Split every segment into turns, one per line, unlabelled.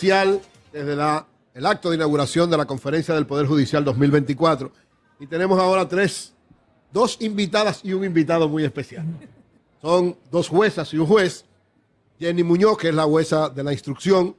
especial desde el acto de inauguración de la Conferencia del Poder Judicial 2024. Y tenemos ahora dos invitadas y un invitado muy especial. Son dos juezas y un juez. Jenny Muñoz, que es la jueza de la instrucción.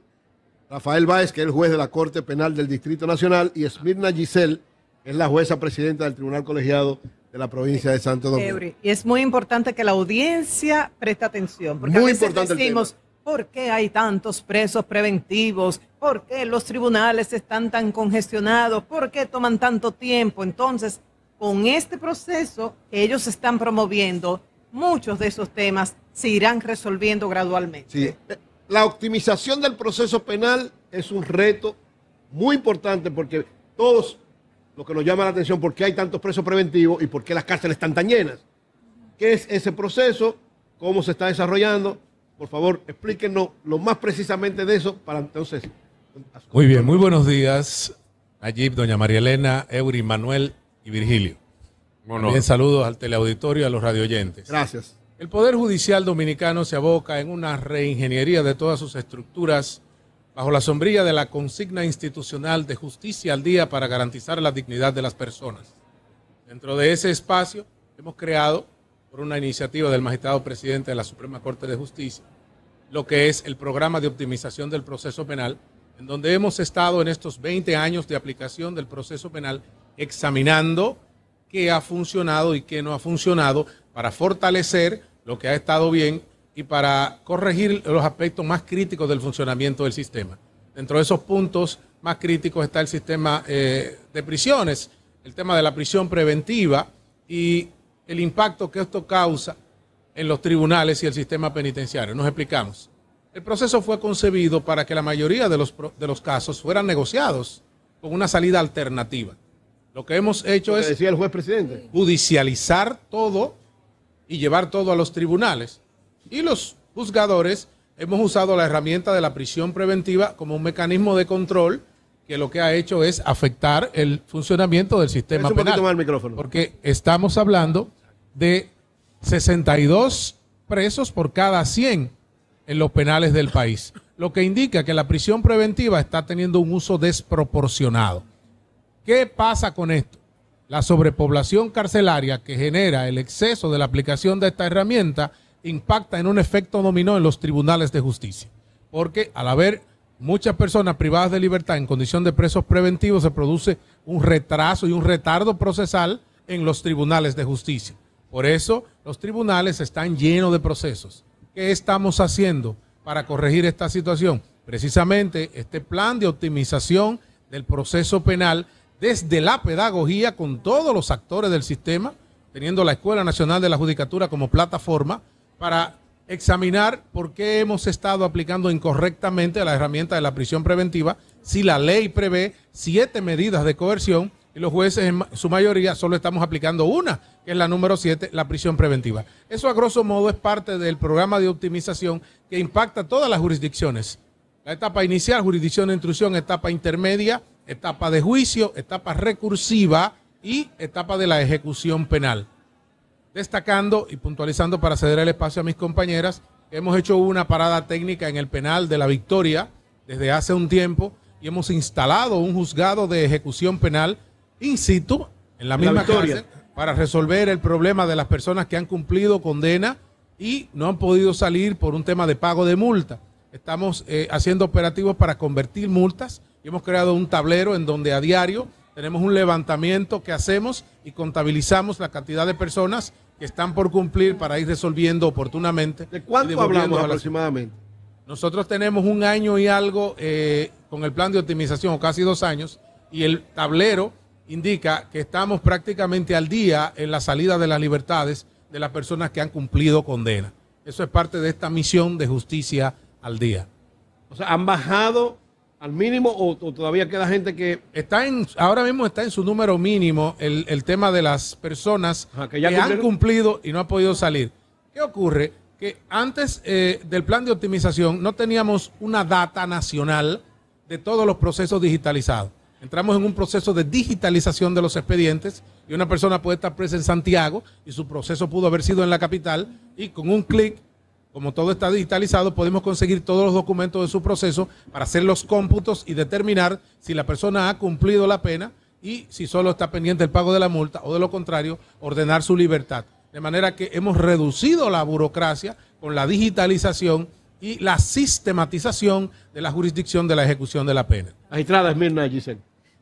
Rafael Báez, que es el juez de la Corte Penal del Distrito Nacional. Y Esmirna Giselle, que es la jueza presidenta del Tribunal Colegiado de la provincia de Santo Domingo.
Y es muy importante que la audiencia preste atención, porque
muy
a veces decimos, ¿por qué hay tantos presos preventivos? ¿Por qué los tribunales están tan congestionados? ¿Por qué toman tanto tiempo? Entonces, con este proceso que ellos están promoviendo, muchos de esos temas se irán resolviendo gradualmente.
Sí. La optimización del proceso penal es un reto muy importante porque todos lo que nos llama la atención, por qué hay tantos presos preventivos y por qué las cárceles están tan llenas. ¿Qué es ese proceso? ¿Cómo se está desarrollando? Por favor, explíquenos lo más precisamente de eso para entonces.
Muy bien, muy buenos días, Nayib, doña María Elena, Eury, Manuel y Virgilio. También saludos al teleauditorio y a los radioyentes.
Gracias.
El Poder Judicial Dominicano se aboca en una reingeniería de todas sus estructuras bajo la sombrilla de la consigna institucional de justicia al día para garantizar la dignidad de las personas. Dentro de ese espacio hemos creado, por una iniciativa del magistrado presidente de la Suprema Corte de Justicia, lo que es el programa de optimización del proceso penal, en donde hemos estado en estos 20 años de aplicación del proceso penal examinando qué ha funcionado y qué no ha funcionado para fortalecer lo que ha estado bien y para corregir los aspectos más críticos del funcionamiento del sistema. Dentro de esos puntos más críticos está el sistema de prisiones, el tema de la prisión preventiva y el impacto que esto causa en los tribunales y el sistema penitenciario. Nos explicamos. El proceso fue concebido para que la mayoría de los casos fueran negociados con una salida alternativa. Lo que hemos hecho es,
decía el juez presidente,
judicializar todo y llevar todo a los tribunales. Y los juzgadores hemos usado la herramienta de la prisión preventiva como un mecanismo de control que lo que ha hecho es afectar el funcionamiento del sistema penal.
Más el micrófono.
Porque estamos hablando de 62 presos por cada 100 en los penales del país, lo que indica que la prisión preventiva está teniendo un uso desproporcionado. ¿Qué pasa con esto? La sobrepoblación carcelaria que genera el exceso de la aplicación de esta herramienta impacta en un efecto dominó en los tribunales de justicia, porque al haber muchas personas privadas de libertad en condición de presos preventivos se produce un retraso y un retardo procesal en los tribunales de justicia. Por eso los tribunales están llenos de procesos. ¿Qué estamos haciendo para corregir esta situación? Precisamente este plan de optimización del proceso penal desde la pedagogía con todos los actores del sistema, teniendo la Escuela Nacional de la Judicatura como plataforma para examinar por qué hemos estado aplicando incorrectamente la herramienta de la prisión preventiva, si la ley prevé 7 medidas de coerción y los jueces en su mayoría solo estamos aplicando una, que es la número 7, la prisión preventiva. Eso a grosso modo es parte del programa de optimización que impacta todas las jurisdicciones. La etapa inicial, jurisdicción de instrucción, etapa intermedia, etapa de juicio, etapa recursiva y etapa de la ejecución penal. Destacando y puntualizando para ceder el espacio a mis compañeras, hemos hecho una parada técnica en el penal de La Victoria desde hace un tiempo y hemos instalado un juzgado de ejecución penal in situ en la misma cárcel para resolver el problema de las personas que han cumplido condena y no han podido salir por un tema de pago de multa. Estamos haciendo operativos para convertir multas y hemos creado un tablero en donde a diario tenemos un levantamiento que hacemos y contabilizamos la cantidad de personas que están por cumplir para ir resolviendo oportunamente.
¿De cuánto hablamos aproximadamente?
Nosotros tenemos 1 año y algo con el plan de optimización, o casi 2 años, y el tablero indica que estamos prácticamente al día en la salida de las libertades de las personas que han cumplido condena. Eso es parte de esta misión de justicia al día.
O sea, ¿han bajado al mínimo o todavía queda gente que
ahora mismo está en su número mínimo el tema de las personas que han cumplido y no han podido salir? ¿Qué ocurre? Que antes del plan de optimización no teníamos una data nacional de todos los procesos digitalizados. Entramos en un proceso de digitalización de los expedientes y una persona puede estar presa en Santiago y su proceso pudo haber sido en la capital y con un clic como todo está digitalizado, podemos conseguir todos los documentos de su proceso para hacer los cómputos y determinar si la persona ha cumplido la pena y si solo está pendiente el pago de la multa o de lo contrario, ordenar su libertad. De manera que hemos reducido la burocracia con la digitalización y la sistematización de la jurisdicción de la ejecución de la pena.
Magistrada Esmirna Giselle.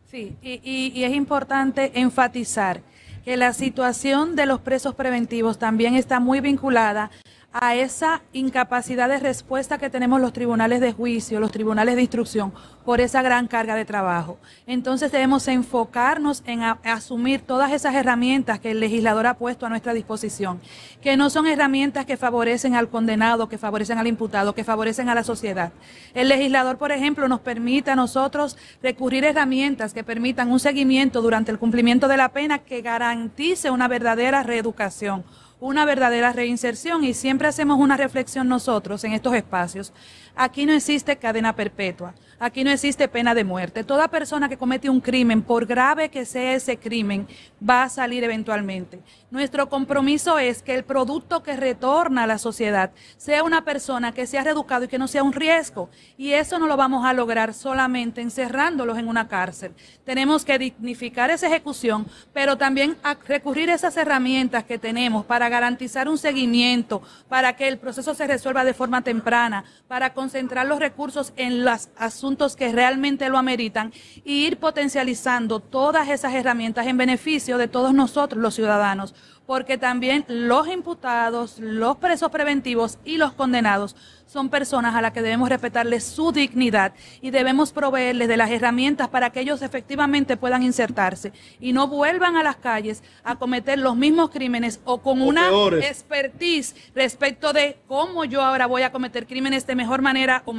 Sí, y es importante enfatizar que la situación de los presos preventivos también está muy vinculada a esa incapacidad de respuesta que tenemos los tribunales de juicio, los tribunales de instrucción, por esa gran carga de trabajo. Entonces debemos enfocarnos en asumir todas esas herramientas que el legislador ha puesto a nuestra disposición, que no son herramientas que favorecen al condenado, que favorecen al imputado, que favorecen a la sociedad. El legislador, por ejemplo, nos permite a nosotros recurrir a herramientas que permitan un seguimiento durante el cumplimiento de la pena que garantice una verdadera reeducación, una verdadera reinserción, y siempre hacemos una reflexión nosotros en estos espacios. Aquí no existe cadena perpetua, aquí no existe pena de muerte. Toda persona que comete un crimen, por grave que sea ese crimen, va a salir eventualmente. Nuestro compromiso es que el producto que retorna a la sociedad sea una persona que sea reeducado y que no sea un riesgo. Y eso no lo vamos a lograr solamente encerrándolos en una cárcel. Tenemos que dignificar esa ejecución, pero también recurrir a esas herramientas que tenemos para garantizar un seguimiento, para que el proceso se resuelva de forma temprana, para concentrar los recursos en los asuntos que realmente lo ameritan y ir potencializando todas esas herramientas en beneficio de todos nosotros, los ciudadanos, porque también los imputados, los presos preventivos y los condenados son personas a las que debemos respetarles su dignidad y debemos proveerles de las herramientas para que ellos efectivamente puedan insertarse y no vuelvan a las calles a cometer los mismos crímenes o con una expertise respecto de cómo yo ahora voy a cometer crímenes de mejor manera o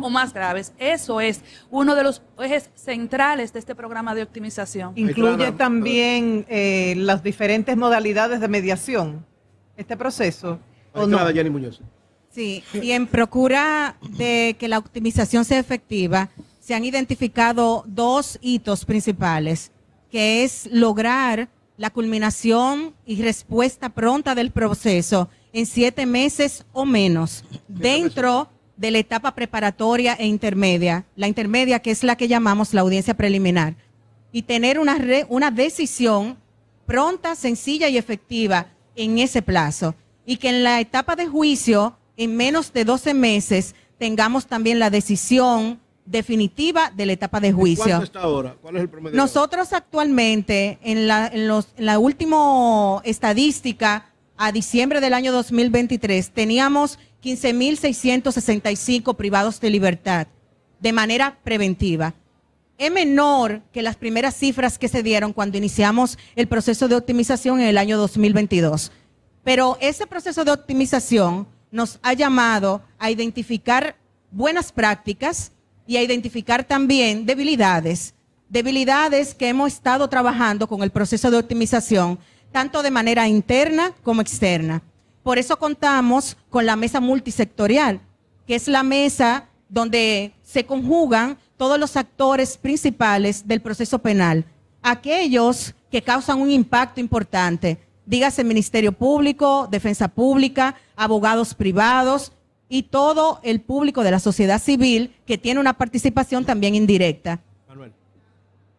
más graves. Eso es uno de los ejes centrales de este programa de optimización.
Incluye también las diferentes modalidades de mediación, este proceso. ¿O no?
Jenny Muñoz.
Sí, y en procura de que la optimización sea efectiva, se han identificado dos hitos principales, que es lograr la culminación y respuesta pronta del proceso en 7 meses o menos, dentro de la etapa preparatoria e intermedia, la intermedia que es la que llamamos la audiencia preliminar, y tener una decisión pronta, sencilla y efectiva en ese plazo, y que en la etapa de juicio, en menos de 12 meses, tengamos también la decisión definitiva de la etapa de juicio.
¿Cuánto está ahora? ¿Cuál es el promedio?
Nosotros actualmente, en la última estadística, a diciembre del año 2023, teníamos 15.665 privados de libertad de manera preventiva. Es menor que las primeras cifras que se dieron cuando iniciamos el proceso de optimización en el año 2022. Pero ese proceso de optimización nos ha llamado a identificar buenas prácticas y a identificar también debilidades que hemos estado trabajando con el proceso de optimización, tanto de manera interna como externa. Por eso contamos con la mesa multisectorial, que es la mesa donde se conjugan todos los actores principales del proceso penal, aquellos que causan un impacto importante, dígase Ministerio Público, Defensa Pública, abogados privados y todo el público de la sociedad civil que tiene una participación también indirecta.
Manuel.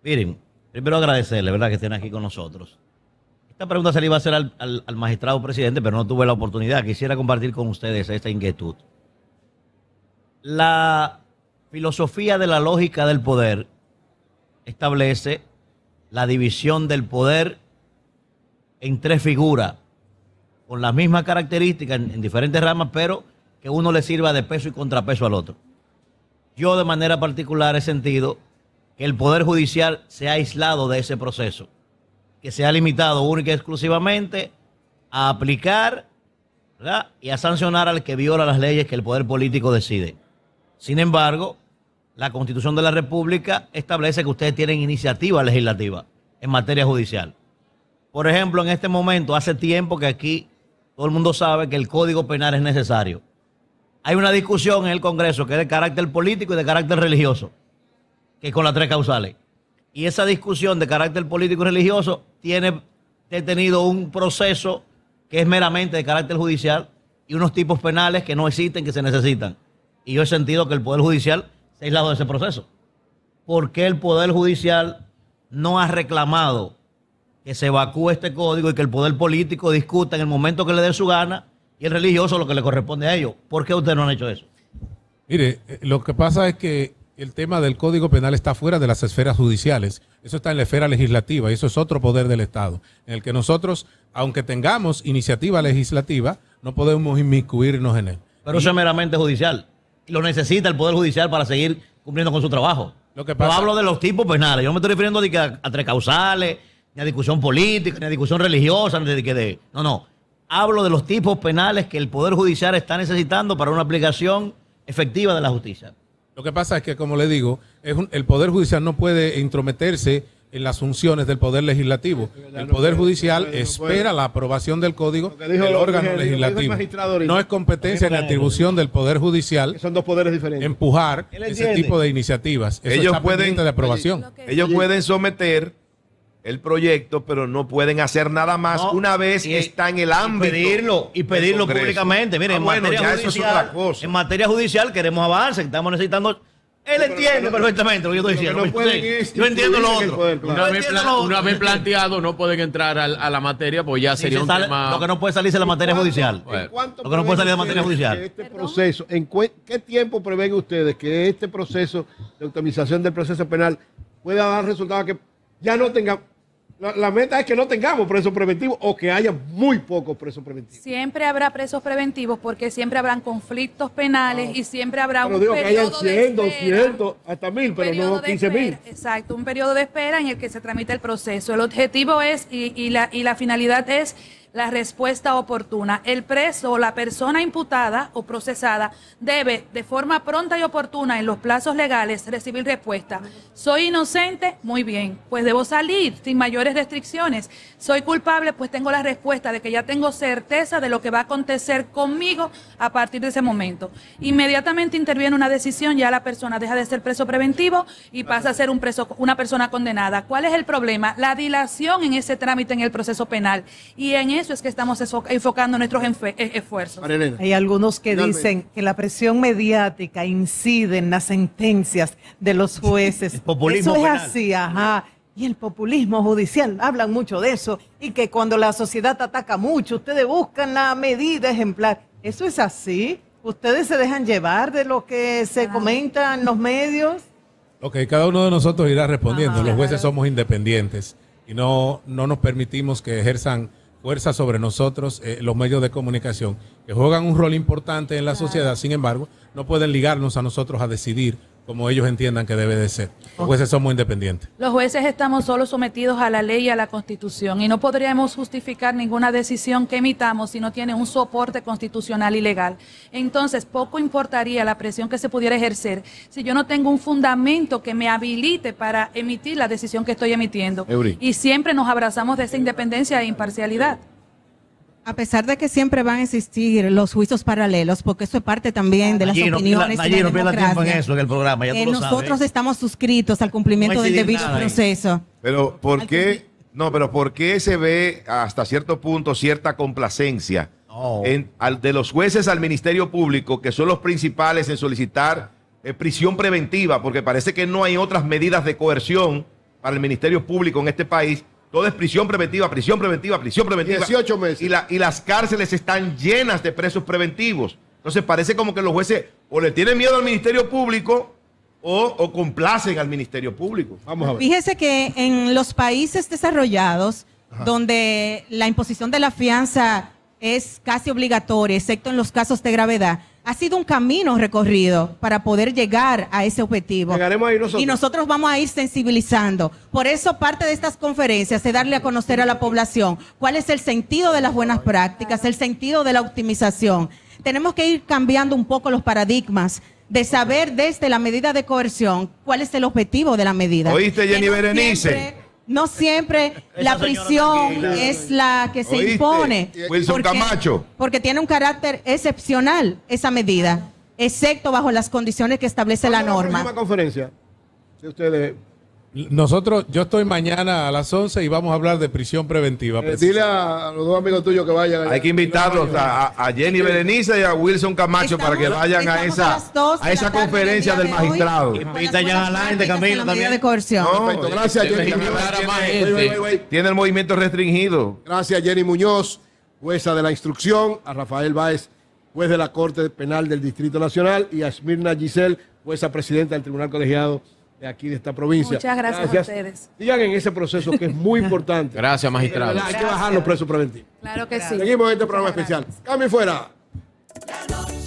Miren, primero agradecerle, ¿verdad?, que estén aquí con nosotros. Esta pregunta se le iba a hacer al magistrado presidente, pero no tuve la oportunidad. Quisiera compartir con ustedes esta inquietud. La filosofía de la lógica del poder establece la división del poder en 3 figuras, con las mismas características en diferentes ramas, pero que uno le sirva de peso y contrapeso al otro. Yo de manera particular he sentido que el Poder Judicial se ha aislado de ese proceso, que se ha limitado única y exclusivamente a aplicar, ¿verdad?, y a sancionar al que viola las leyes que el poder político decide. Sin embargo, la Constitución de la República establece que ustedes tienen iniciativa legislativa en materia judicial. Por ejemplo, en este momento, hace tiempo que aquí todo el mundo sabe que el Código Penal es necesario. Hay una discusión en el Congreso que es de carácter político y de carácter religioso, que es con las 3 causales. Y esa discusión de carácter político y religioso tiene detenido un proceso que es meramente de carácter judicial y unos tipos penales que no existen, que se necesitan. Y yo he sentido que el Poder Judicial se ha aislado de ese proceso. ¿Por qué el Poder Judicial no ha reclamado que se evacúe este código y que el poder político discuta en el momento que le dé su gana y el religioso lo que le corresponde a ellos? ¿Por qué ustedes no han hecho eso?
Mire, lo que pasa es que el tema del Código Penal está fuera de las esferas judiciales. Eso está en la esfera legislativa y eso es otro poder del Estado, en el que nosotros, aunque tengamos iniciativa legislativa, no podemos inmiscuirnos en él.
Pero eso es meramente judicial. Y lo necesita el Poder Judicial para seguir cumpliendo con su trabajo.
Lo que pasa,
no hablo de los tipos penales. Yo no me estoy refiriendo a tres causales, ni a discusión política, ni a discusión religiosa, No. Hablo de los tipos penales que el Poder Judicial está necesitando para una aplicación efectiva de la justicia.
Lo que pasa es que, como le digo, el Poder Judicial no puede intrometerse en las funciones del Poder Legislativo. El Poder Judicial espera la aprobación del código del órgano legislativo. No es competencia ni atribución del Poder Judicial.
Son dos poderes diferentes.
Empujar ese tipo de iniciativas. Eso
Ellos
está pendiente de aprobación.
Ellos pueden someter el proyecto, pero no pueden hacer nada más una vez está en el ámbito.
Y pedirlo públicamente. Miren,
en
materia judicial queremos avance, estamos necesitando. Él entiende perfectamente lo que yo estoy diciendo. Yo entiendo lo otro.
Una vez planteado, no pueden entrar a la materia, pues ya sería un tema.
Lo que no puede salirse de la materia judicial.
Lo que no puede salir de la materia judicial. Este proceso, ¿qué tiempo prevén ustedes que este proceso de optimización del proceso penal pueda dar resultados que ya no tengamos? La meta es que no tengamos presos preventivos o que haya muy pocos presos preventivos.
Siempre habrá presos preventivos porque siempre habrán conflictos penales y siempre habrá un
periodo de espera. Pero digo que hayan 100, 200, hasta 1000, pero no 15.000.
Exacto, un periodo de espera en el que se tramita el proceso. El objetivo es y la finalidad es la respuesta oportuna. El preso o la persona imputada o procesada debe de forma pronta y oportuna en los plazos legales recibir respuesta. Soy inocente, muy bien, pues debo salir sin mayores restricciones. Soy culpable, pues tengo la respuesta de que ya tengo certeza de lo que va a acontecer conmigo a partir de ese momento. Inmediatamente interviene una decisión, ya la persona deja de ser preso preventivo y pasa a ser una persona condenada. ¿Cuál es el problema? La dilación en ese trámite en el proceso penal, y en eso es que estamos enfocando nuestros esfuerzos.
Hay algunos que dicen que la presión mediática incide en las sentencias de los jueces.
Populismo
eso es
penal.
así, ajá. Y el populismo judicial, hablan mucho de eso, y que cuando la sociedad ataca mucho, ustedes buscan la medida ejemplar. ¿Eso es así? ¿Ustedes se dejan llevar de lo que se comenta en los medios?
Ok, cada uno de nosotros irá respondiendo. Los jueces somos independientes y no nos permitimos que ejerzan fuerza sobre nosotros los medios de comunicación, que juegan un rol importante en la sociedad. Sin embargo, no pueden ligarnos a nosotros a decidir como ellos entiendan que debe de ser. Los jueces somos independientes.
Los jueces estamos solo sometidos a la ley y a la Constitución y no podríamos justificar ninguna decisión que emitamos si no tiene un soporte constitucional y legal. Entonces, poco importaría la presión que se pudiera ejercer si yo no tengo un fundamento que me habilite para emitir la decisión que estoy emitiendo. Y siempre nos abrazamos de esa independencia e imparcialidad.
A pesar de que siempre van a existir los juicios paralelos, porque eso es parte también de las opiniones y la democracia,
en el programa, ya tú lo sabes.
Nosotros estamos suscritos al cumplimiento del debido proceso.
Pero ¿por qué? No, pero ¿por qué se ve hasta cierto punto cierta complacencia de los jueces al Ministerio Público, que son los principales en solicitar prisión preventiva? Porque parece que no hay otras medidas de coerción para el Ministerio Público en este país. Todo es prisión preventiva, prisión preventiva, prisión preventiva.
18 meses.
Y las cárceles están llenas de presos preventivos. Entonces parece como que los jueces o le tienen miedo al Ministerio Público o complacen al Ministerio Público.
Vamos a ver.
Fíjese que en los países desarrollados, donde la imposición de la fianza es casi obligatoria, excepto en los casos de gravedad, ha sido un camino recorrido para poder llegar a ese objetivo.
Llegaremos ahí nosotros.
Y nosotros vamos a ir sensibilizando. Por eso parte de estas conferencias es darle a conocer a la población cuál es el sentido de las buenas prácticas, el sentido de la optimización. Tenemos que ir cambiando un poco los paradigmas de saber desde la medida de coerción cuál es el objetivo de la medida.
¿Oíste, Jenny Berenice?
No siempre la prisión es la que se impone.
Wilson Camacho.
Porque tiene un carácter excepcional esa medida, excepto bajo las condiciones que establece la norma.
La próxima conferencia, si ustedes
Yo estoy mañana a las 11 y vamos a hablar de prisión preventiva.
Dile a los dos amigos tuyos que vayan.
Hay que invitarlos a Jenny Berenice y a Wilson Camacho para que vayan a esa conferencia del magistrado.
Invita ya a la gente, Camilo, también.
De coerción.
Perfecto, gracias, Jenny.
Tiene el movimiento restringido.
Gracias, Jenny Muñoz, jueza de la instrucción, a Rafael Báez, juez de la Corte Penal del Distrito Nacional, y a Esmirna Giselle, jueza presidenta del Tribunal Colegiado de aquí de esta provincia.
Muchas gracias a ustedes.
Sigan en ese proceso que es muy importante.
Gracias, magistrado.
Hay que bajar los presos preventivos.
Claro que sí.
Seguimos en este programa especial. Cambio fuera.
La noche.